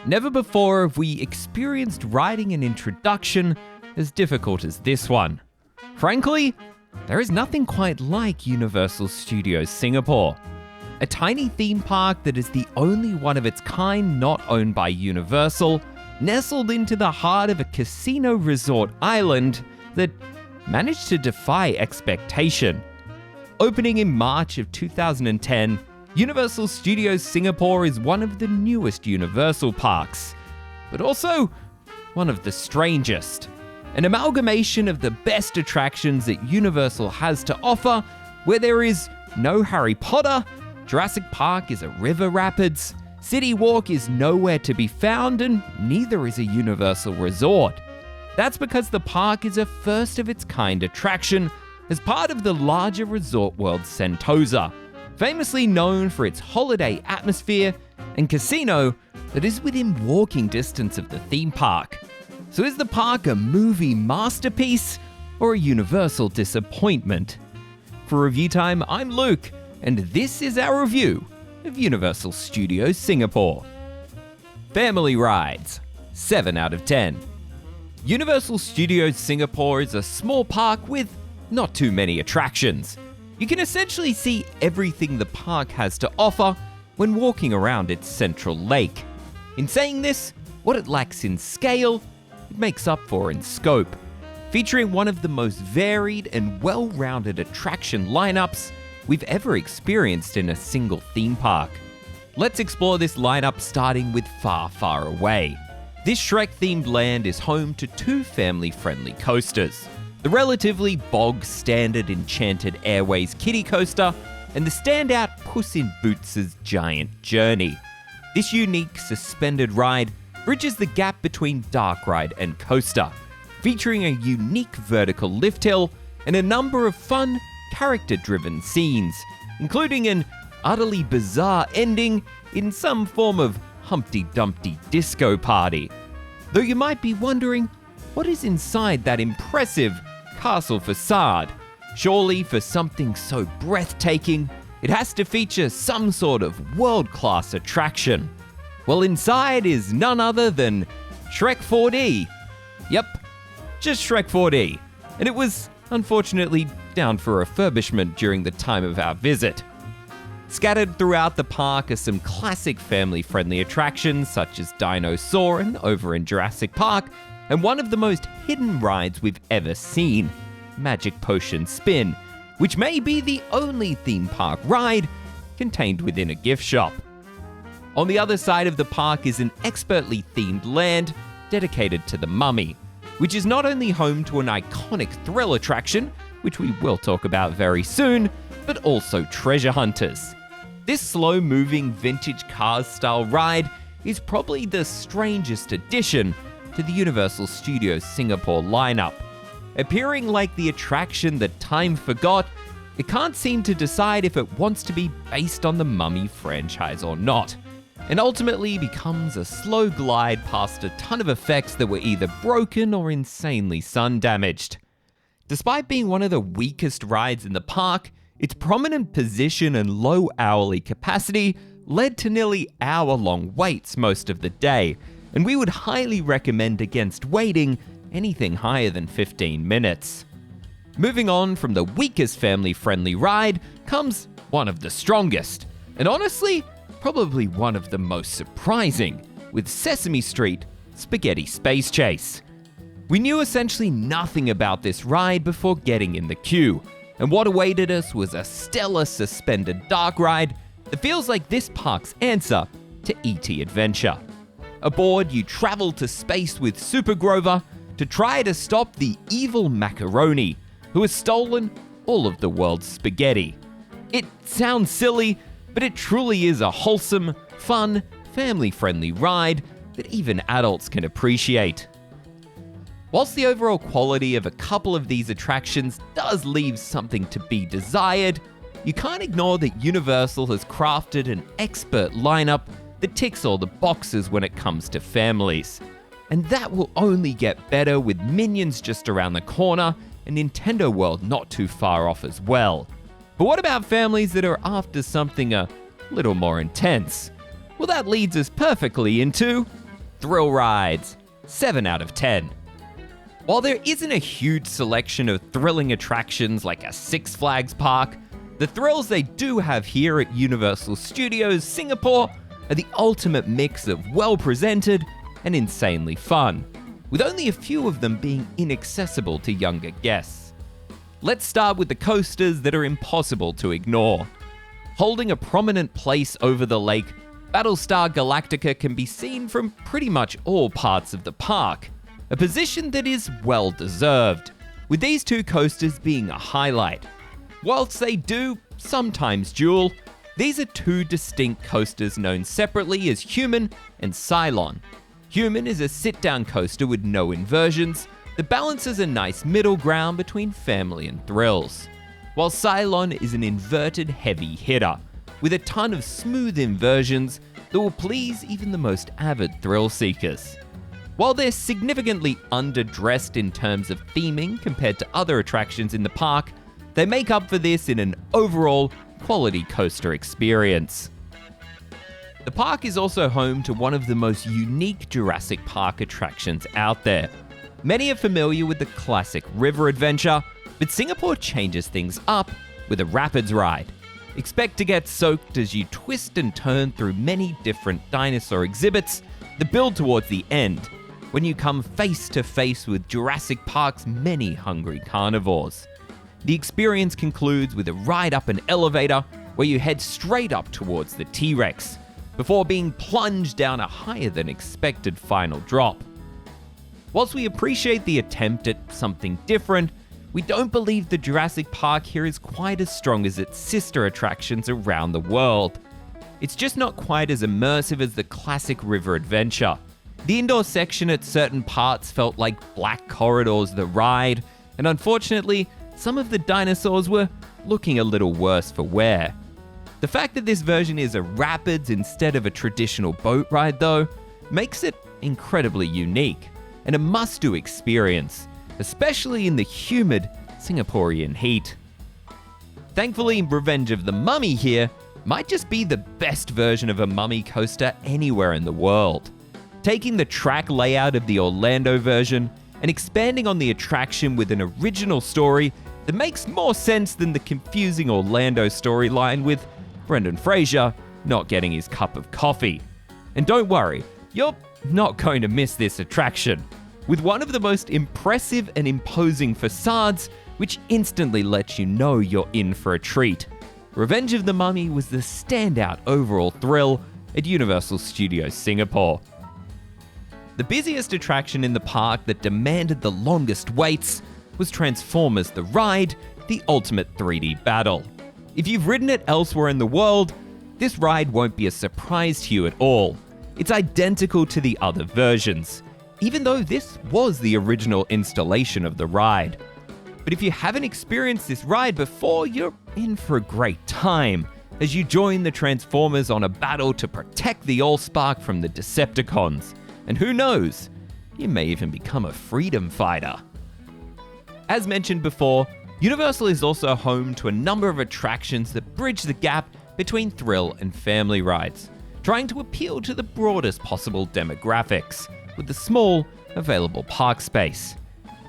Never before have we experienced writing an introduction as difficult as this one. Frankly, there is nothing quite like Universal Studios Singapore. A tiny theme park that is the only one of its kind not owned by Universal, nestled into the heart of a casino resort island that managed to defy expectation. Opening in March of 2010, Universal Studios Singapore is one of the newest Universal parks, but also one of the strangest. An amalgamation of the best attractions that Universal has to offer, where there is no Harry Potter, Jurassic Park is a river rapids, City Walk is nowhere to be found, and neither is a Universal resort. That's because the park is a first-of-its-kind attraction as part of the larger resort world Sentosa, famously known for its holiday atmosphere and casino that is within walking distance of the theme park. So is the park a movie masterpiece or a Universal disappointment? For Review Time, I'm Luke, and this is our review of Universal Studios Singapore. Family rides, 7 out of 10. Universal Studios Singapore is a small park with not too many attractions. You can essentially see everything the park has to offer when walking around its central lake. In saying this, what it lacks in scale, it makes up for in scope, featuring one of the most varied and well-rounded attraction lineups we've ever experienced in a single theme park. Let's explore this lineup starting with Far, Far Away. This Shrek-themed land is home to 2 family-friendly coasters. The relatively bog-standard Enchanted Airways kiddie coaster and the standout Puss in Boots' Giant Journey. This unique suspended ride bridges the gap between dark ride and coaster, featuring a unique vertical lift hill and a number of fun, character-driven scenes, including an utterly bizarre ending in some form of Humpty Dumpty disco party. Though you might be wondering, what is inside that impressive castle facade? Surely for something so breathtaking, it has to feature some sort of world-class attraction. Well, inside is none other than Shrek 4D. Yep, just Shrek 4D. And it was, unfortunately, down for refurbishment during the time of our visit. Scattered throughout the park are some classic family-friendly attractions such as Dino Soarin' over in Jurassic Park, and one of the most hidden rides we've ever seen, Magic Potion Spin, which may be the only theme park ride contained within a gift shop. On the other side of the park is an expertly themed land dedicated to the Mummy, which is not only home to an iconic thrill attraction, which we will talk about very soon, but also treasure hunters. This slow-moving vintage cars-style ride is probably the strangest addition to the Universal Studios Singapore lineup. Appearing like the attraction that time forgot, it can't seem to decide if it wants to be based on the Mummy franchise or not, and ultimately becomes a slow glide past a ton of effects that were either broken or insanely sun-damaged. Despite being one of the weakest rides in the park, its prominent position and low hourly capacity led to nearly hour-long waits most of the day, and we would highly recommend against waiting anything higher than 15 minutes. Moving on from the weakest family-friendly ride comes one of the strongest, and honestly, probably one of the most surprising, with Sesame Street Spaghetti Space Chase. We knew essentially nothing about this ride before getting in the queue, and what awaited us was a stellar suspended dark ride that feels like this park's answer to E.T. Adventure. Aboard, you travel to space with Super Grover to try to stop the evil Macaroni, who has stolen all of the world's spaghetti. It sounds silly, but it truly is a wholesome, fun, family-friendly ride that even adults can appreciate. Whilst the overall quality of a couple of these attractions does leave something to be desired, you can't ignore that Universal has crafted an expert lineup that ticks all the boxes when it comes to families. And that will only get better with Minions just around the corner and Nintendo World not too far off as well. But what about families that are after something a little more intense? Well, that leads us perfectly into thrill rides, 7 out of 10. While there isn't a huge selection of thrilling attractions like a Six Flags park, the thrills they do have here at Universal Studios Singapore are the ultimate mix of well-presented and insanely fun, with only a few of them being inaccessible to younger guests. Let's start with the coasters that are impossible to ignore. Holding a prominent place over the lake, Battlestar Galactica can be seen from pretty much all parts of the park, a position that is well deserved, with these two coasters being a highlight. Whilst they do sometimes duel, these are two distinct coasters known separately as Human and Cylon. Human is a sit-down coaster with no inversions that balances a nice middle ground between family and thrills, while Cylon is an inverted heavy hitter, with a ton of smooth inversions that will please even the most avid thrill seekers. While they're significantly underdressed in terms of theming compared to other attractions in the park, they make up for this in an overall quality coaster experience. The park is also home to one of the most unique Jurassic Park attractions out there. Many are familiar with the classic river adventure, but Singapore changes things up with a rapids ride. Expect to get soaked as you twist and turn through many different dinosaur exhibits that build towards the end, when you come face to face with Jurassic Park's many hungry carnivores. The experience concludes with a ride up an elevator where you head straight up towards the T-Rex, before being plunged down a higher than expected final drop. Whilst we appreciate the attempt at something different, we don't believe the Jurassic Park here is quite as strong as its sister attractions around the world. It's just not quite as immersive as the classic river adventure. The indoor section at certain parts felt like black corridors the ride, and unfortunately, some of the dinosaurs were looking a little worse for wear. The fact that this version is a rapids instead of a traditional boat ride, though, makes it incredibly unique and a must-do experience, especially in the humid Singaporean heat. Thankfully, Revenge of the Mummy here might just be the best version of a mummy coaster anywhere in the world. Taking the track layout of the Orlando version and expanding on the attraction with an original story that makes more sense than the confusing Orlando storyline with Brendan Fraser not getting his cup of coffee. And don't worry, you're not going to miss this attraction, with one of the most impressive and imposing facades which instantly lets you know you're in for a treat. Revenge of the Mummy was the standout overall thrill at Universal Studios Singapore. The busiest attraction in the park that demanded the longest waits was Transformers The Ride, the ultimate 3D battle. If you've ridden it elsewhere in the world, this ride won't be a surprise to you at all. It's identical to the other versions, even though this was the original installation of the ride. But if you haven't experienced this ride before, you're in for a great time as you join the Transformers on a battle to protect the Allspark from the Decepticons. And who knows, you may even become a freedom fighter. As mentioned before, Universal is also home to a number of attractions that bridge the gap between thrill and family rides, trying to appeal to the broadest possible demographics with the small available park space.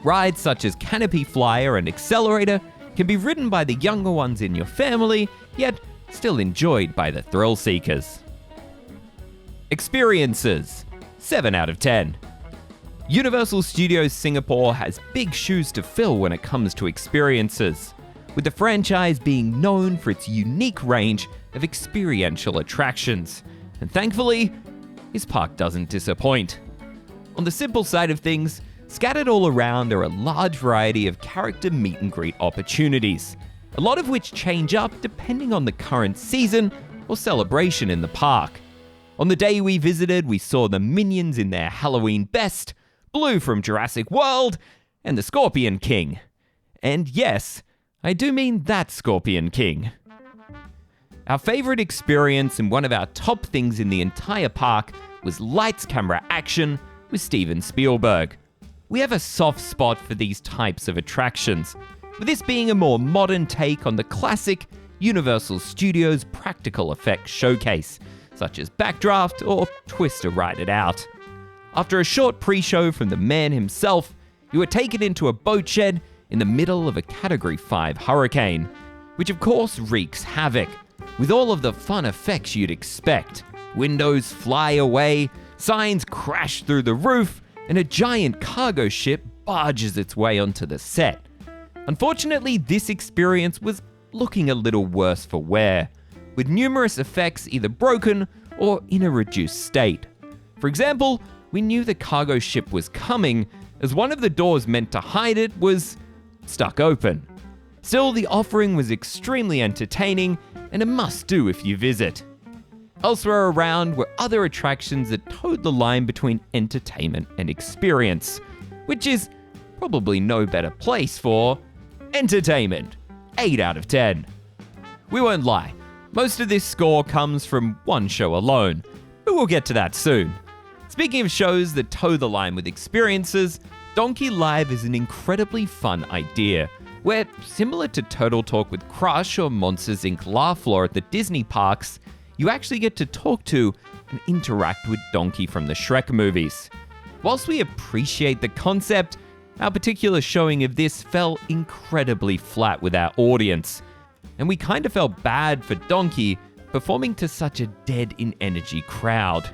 Rides such as Canopy Flyer and Accelerator can be ridden by the younger ones in your family, yet still enjoyed by the thrill seekers. Experiences, 7 out of 10. Universal Studios Singapore has big shoes to fill when it comes to experiences, with the franchise being known for its unique range of experiential attractions. And thankfully, this park doesn't disappoint. On the simple side of things, scattered all around are a large variety of character meet and greet opportunities, a lot of which change up depending on the current season or celebration in the park. On the day we visited, we saw the Minions in their Halloween best, Blue from Jurassic World, and the Scorpion King. And yes, I do mean that Scorpion King. Our favorite experience and one of our top things in the entire park was lights, camera, action with Steven Spielberg. We have a soft spot for these types of attractions, with this being a more modern take on the classic Universal Studios practical effects showcase, such as Backdraft or Twist to Ride It Out. After a short pre-show from the man himself, you were taken into a boat shed in the middle of a Category 5 hurricane, which of course wreaks havoc, with all of the fun effects you'd expect. Windows fly away, signs crash through the roof, and a giant cargo ship barges its way onto the set. Unfortunately, this experience was looking a little worse for wear, with numerous effects either broken or in a reduced state. For example, we knew the cargo ship was coming, as one of the doors meant to hide it was stuck open. Still, the offering was extremely entertaining and a must-do if you visit. Elsewhere around were other attractions that towed the line between entertainment and experience, which is probably no better place for entertainment. 8 out of 10. We won't lie, most of this score comes from one show alone, but we'll get to that soon. Speaking of shows that toe the line with experiences, Donkey Live is an incredibly fun idea, where, similar to Turtle Talk with Crush or Monsters Inc. Laugh Floor at the Disney parks, you actually get to talk to and interact with Donkey from the Shrek movies. Whilst we appreciate the concept, our particular showing of this fell incredibly flat with our audience, and we kind of felt bad for Donkey performing to such a dead-in-energy crowd.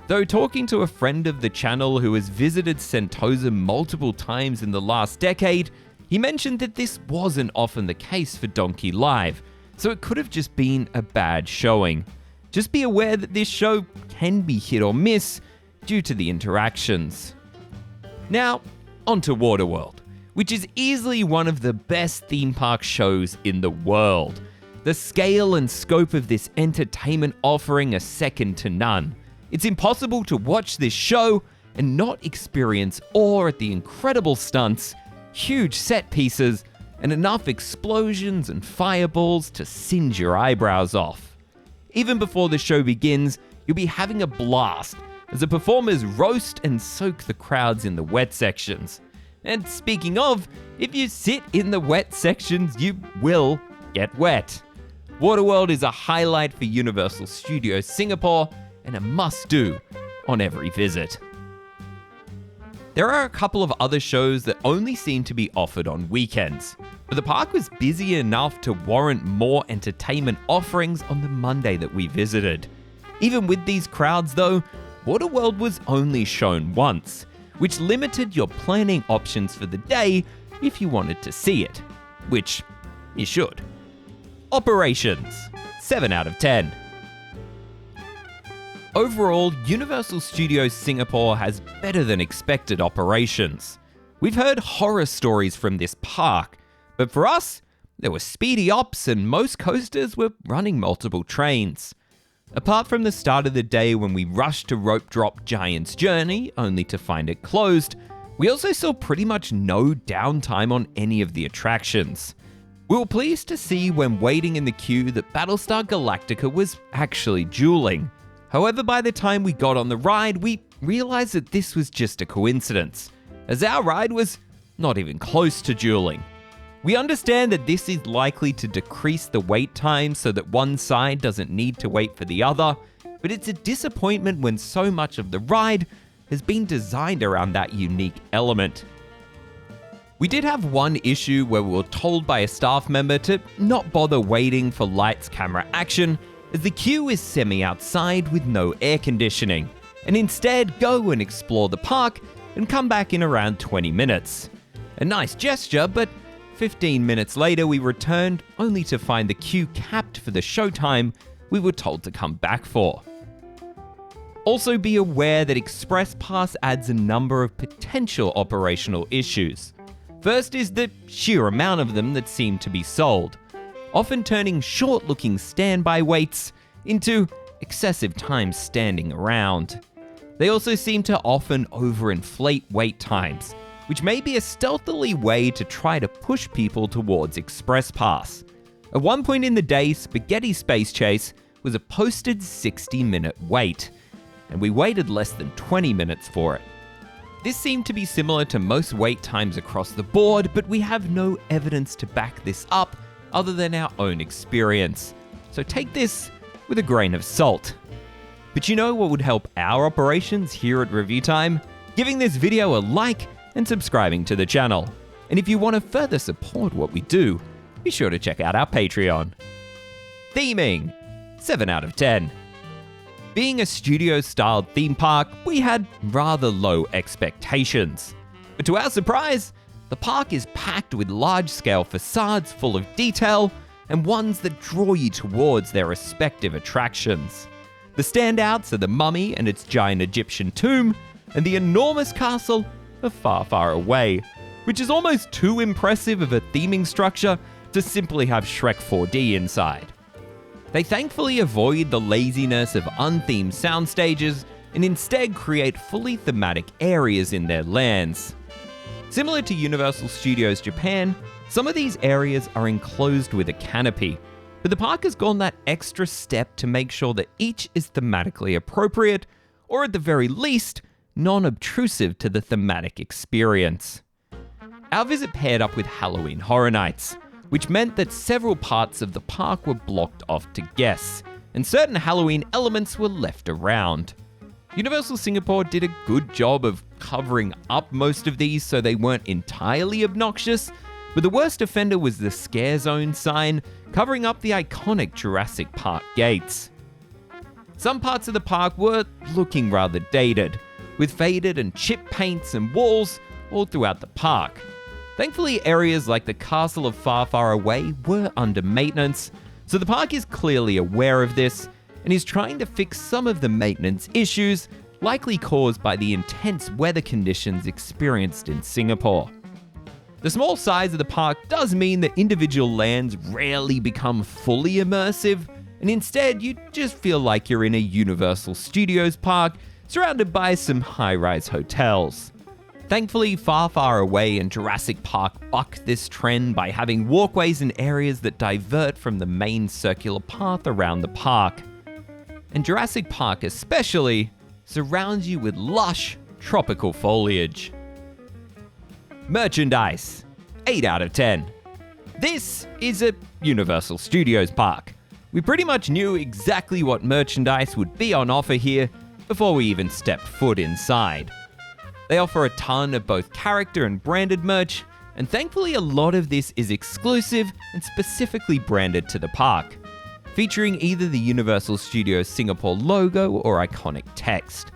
Though talking to a friend of the channel who has visited Sentosa multiple times in the last decade, he mentioned that this wasn't often the case for Donkey Live, so it could have just been a bad showing. Just be aware that this show can be hit or miss due to the interactions. Now, onto Waterworld, which is easily one of the best theme park shows in the world. The scale and scope of this entertainment offering are second to none. It's impossible to watch this show and not experience awe at the incredible stunts, huge set pieces, and enough explosions and fireballs to singe your eyebrows off. Even before the show begins, you'll be having a blast as the performers roast and soak the crowds in the wet sections. And speaking of, if you sit in the wet sections, you will get wet. Waterworld is a highlight for Universal Studios Singapore and a must-do on every visit. There are a couple of other shows that only seem to be offered on weekends, but the park was busy enough to warrant more entertainment offerings on the Monday that we visited. Even with these crowds though, Waterworld was only shown once, which limited your planning options for the day if you wanted to see it, which you should. Operations, 7 out of 10. Overall, Universal Studios Singapore has better than expected operations. We've heard horror stories from this park, but for us, there were speedy ops and most coasters were running multiple trains. Apart from the start of the day when we rushed to rope drop Giant's Journey, only to find it closed, we also saw pretty much no downtime on any of the attractions. We were pleased to see when waiting in the queue that Battlestar Galactica was actually dueling. However, by the time we got on the ride, we realized that this was just a coincidence, as our ride was not even close to dueling. We understand that this is likely to decrease the wait time so that one side doesn't need to wait for the other, but it's a disappointment when so much of the ride has been designed around that unique element. We did have one issue where we were told by a staff member to not bother waiting for lights, camera, action, as the queue is semi-outside with no air conditioning, and instead go and explore the park and come back in around 20 minutes. A nice gesture, but 15 minutes later we returned only to find the queue capped for the showtime we were told to come back for. Also be aware that Express Pass adds a number of potential operational issues. First is the sheer amount of them that seem to be sold, often turning short-looking standby waits into excessive time standing around. They also seem to often overinflate wait times, which may be a stealthily way to try to push people towards Express Pass. At one point in the day, Spaghetti Space Chase was a posted 60-minute wait, and we waited less than 20 minutes for it. This seemed to be similar to most wait times across the board, but we have no evidence to back this up other than our own experience. So take this with a grain of salt. But you know what would help our operations here at ReviewTyme? Giving this video a like and subscribing to the channel. And if you want to further support what we do, be sure to check out our Patreon. Theming, 7 out of 10. Being a studio-styled theme park, we had rather low expectations. But to our surprise, the park is packed with large-scale facades full of detail and ones that draw you towards their respective attractions. The standouts are the mummy and its giant Egyptian tomb, and the enormous castle of Far, Far Away, which is almost too impressive of a theming structure to simply have Shrek 4D inside. They thankfully avoid the laziness of unthemed sound stages and instead create fully thematic areas in their lands. Similar to Universal Studios Japan, some of these areas are enclosed with a canopy, but the park has gone that extra step to make sure that each is thematically appropriate, or at the very least, non-obtrusive to the thematic experience. Our visit paired up with Halloween Horror Nights, which meant that several parts of the park were blocked off to guests, and certain Halloween elements were left around. Universal Singapore did a good job of covering up most of these so they weren't entirely obnoxious, but the worst offender was the Scare Zone sign, covering up the iconic Jurassic Park gates. Some parts of the park were looking rather dated, with faded and chipped paints and walls all throughout the park. Thankfully, areas like the Castle of Far, Far Away were under maintenance, so the park is clearly aware of this and is trying to fix some of the maintenance issues likely caused by the intense weather conditions experienced in Singapore. The small size of the park does mean that individual lands rarely become fully immersive, and instead you just feel like you're in a Universal Studios park surrounded by some high-rise hotels. Thankfully, Far, Far Away and Jurassic Park buck this trend by having walkways and areas that divert from the main circular path around the park. And Jurassic Park especially surrounds you with lush, tropical foliage. Merchandise, 8 out of 10. This is a Universal Studios park. We pretty much knew exactly what merchandise would be on offer here before we even stepped foot inside. They offer a ton of both character and branded merch, and thankfully a lot of this is exclusive and specifically branded to the park, featuring either the Universal Studios Singapore logo or iconic text.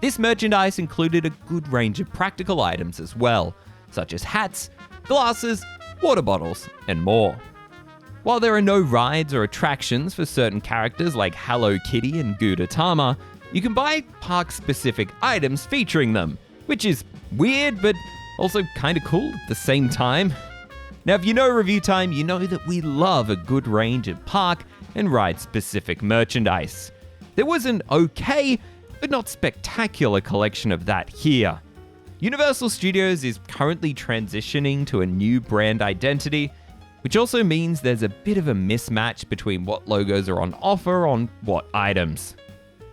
This merchandise included a good range of practical items as well, such as hats, glasses, water bottles, and more. While there are no rides or attractions for certain characters like Hello Kitty and Gudetama, you can buy park-specific items featuring them, which is weird, but also kind of cool at the same time. Now, if you know ReviewTyme, you know that we love a good range of park and ride-specific merchandise. There was an okay, but not spectacular collection of that here. Universal Studios is currently transitioning to a new brand identity, which also means there's a bit of a mismatch between what logos are on offer on what items.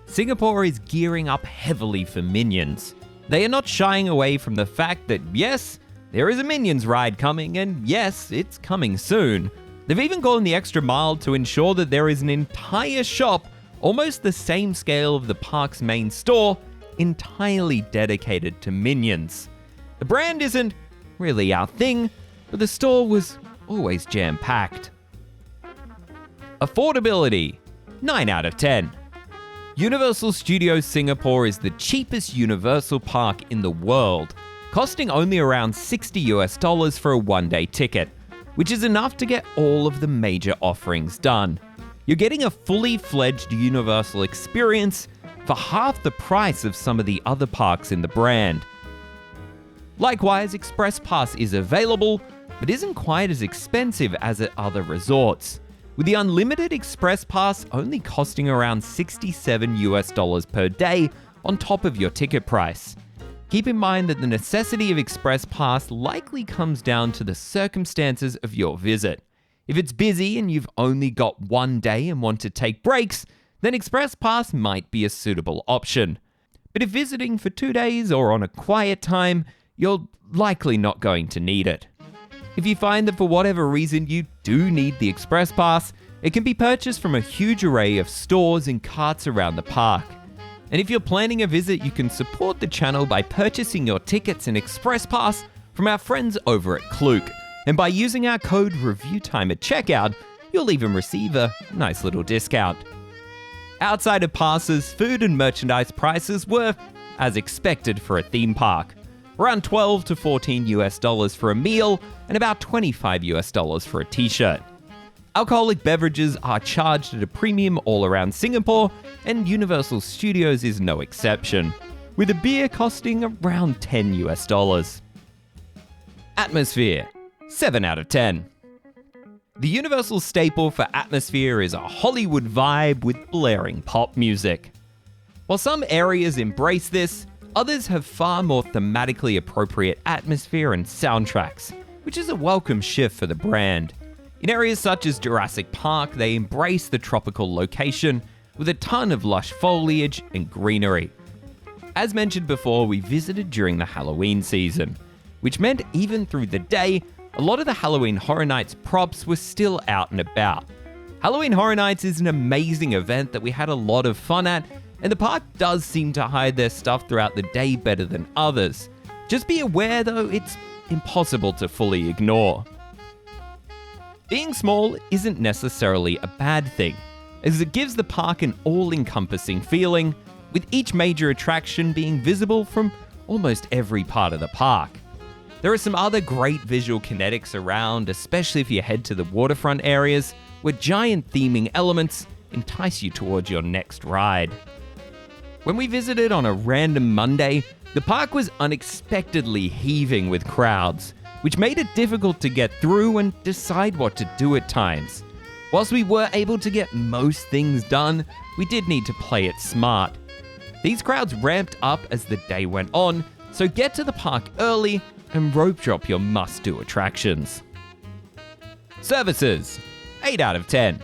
Singapore is gearing up heavily for Minions. They are not shying away from the fact that yes, there is a Minions ride coming, and yes, it's coming soon. They've even gone the extra mile to ensure that there is an entire shop, almost the same scale of the park's main store, entirely dedicated to Minions. The brand isn't really our thing, but the store was always jam-packed. Affordability, 9 out of 10. Universal Studios Singapore is the cheapest Universal park in the world, costing only around $60 for a one-day ticket, which is enough to get all of the major offerings done. You're getting a fully fledged Universal experience for half the price of some of the other parks in the brand. Likewise, Express Pass is available, but isn't quite as expensive as at other resorts, with the unlimited Express Pass only costing around $67 per day on top of your ticket price. Keep in mind that the necessity of Express Pass likely comes down to the circumstances of your visit. If it's busy and you've only got one day and want to take breaks, then Express Pass might be a suitable option. But if visiting for 2 days or on a quiet time, you're likely not going to need it. If you find that for whatever reason you do need the Express Pass, it can be purchased from a huge array of stores and carts around the park. And if you're planning a visit, you can support the channel by purchasing your tickets and express pass from our friends over at Klook. And by using our code ReviewTyme at checkout, you'll even receive a nice little discount. Outside of passes, food and merchandise prices were as expected for a theme park. Around $12 to $14 for a meal and about $25 for a t-shirt. Alcoholic beverages are charged at a premium all around Singapore, and Universal Studios is no exception, with a beer costing around $10. Atmosphere, 7 out of 10. The Universal staple for atmosphere is a Hollywood vibe with blaring pop music. While some areas embrace this, others have far more thematically appropriate atmosphere and soundtracks, which is a welcome shift for the brand. In areas such as Jurassic Park, they embrace the tropical location with a ton of lush foliage and greenery. As mentioned before, we visited during the Halloween season, which meant even through the day, a lot of the Halloween Horror Nights props were still out and about. Halloween Horror Nights is an amazing event that we had a lot of fun at, and the park does seem to hide their stuff throughout the day better than others. Just be aware though, it's impossible to fully ignore. Being small isn't necessarily a bad thing, as it gives the park an all-encompassing feeling, with each major attraction being visible from almost every part of the park. There are some other great visual kinetics around, especially if you head to the waterfront areas, where giant theming elements entice you towards your next ride. When we visited on a random Monday, the park was unexpectedly heaving with crowds, which made it difficult to get through and decide what to do at times. Whilst we were able to get most things done, we did need to play it smart. These crowds ramped up as the day went on, so get to the park early and rope drop your must-do attractions. Services, 8 out of 10.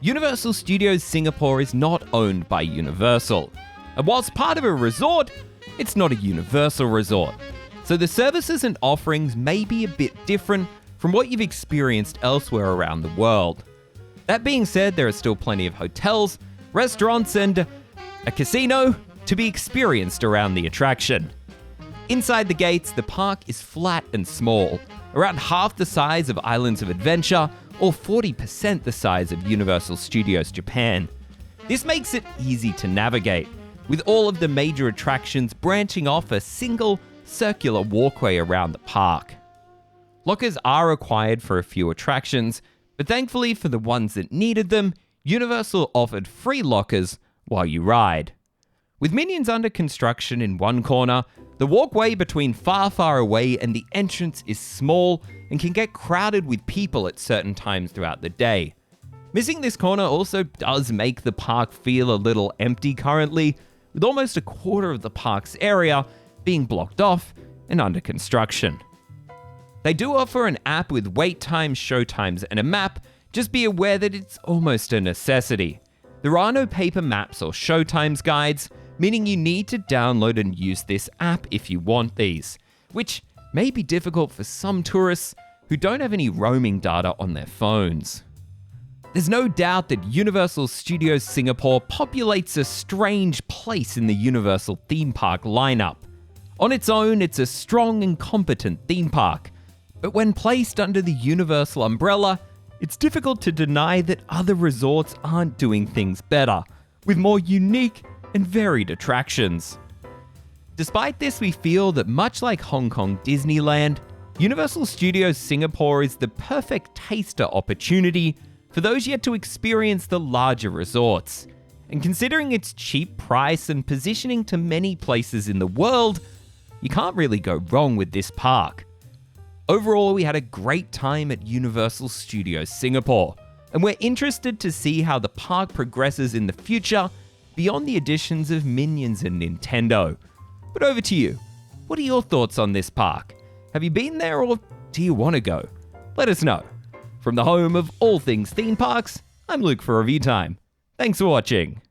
Universal Studios Singapore is not owned by Universal, and whilst part of a resort, it's not a Universal resort, so the services and offerings may be a bit different from what you've experienced elsewhere around the world. That being said, there are still plenty of hotels, restaurants, and a casino to be experienced around the attraction. Inside the gates, the park is flat and small, around half the size of Islands of Adventure or 40% the size of Universal Studios Japan. This makes it easy to navigate, with all of the major attractions branching off a single circular walkway around the park. Lockers are required for a few attractions, but thankfully for the ones that needed them, Universal offered free lockers while you ride. With Minions under construction in one corner, the walkway between Far Far Away and the entrance is small and can get crowded with people at certain times throughout the day. Missing this corner also does make the park feel a little empty currently, with almost a quarter of the park's area being blocked off and under construction. They do offer an app with wait times, show times, and a map. Just be aware that it's almost a necessity. There are no paper maps or show times guides, meaning you need to download and use this app if you want these, which may be difficult for some tourists who don't have any roaming data on their phones. There's no doubt that Universal Studios Singapore populates a strange place in the Universal theme park lineup. On its own, it's a strong and competent theme park, but when placed under the Universal umbrella, it's difficult to deny that other resorts aren't doing things better, with more unique and varied attractions. Despite this, we feel that much like Hong Kong Disneyland, Universal Studios Singapore is the perfect taster opportunity for those yet to experience the larger resorts. And considering its cheap price and positioning to many places in the world, you can't really go wrong with this park. Overall, we had a great time at Universal Studios Singapore, and we're interested to see how the park progresses in the future beyond the additions of Minions and Nintendo. But over to you. What are your thoughts on this park? Have you been there or do you want to go? Let us know. From the home of all things theme parks, I'm Luke for ReviewTyme. Thanks for watching.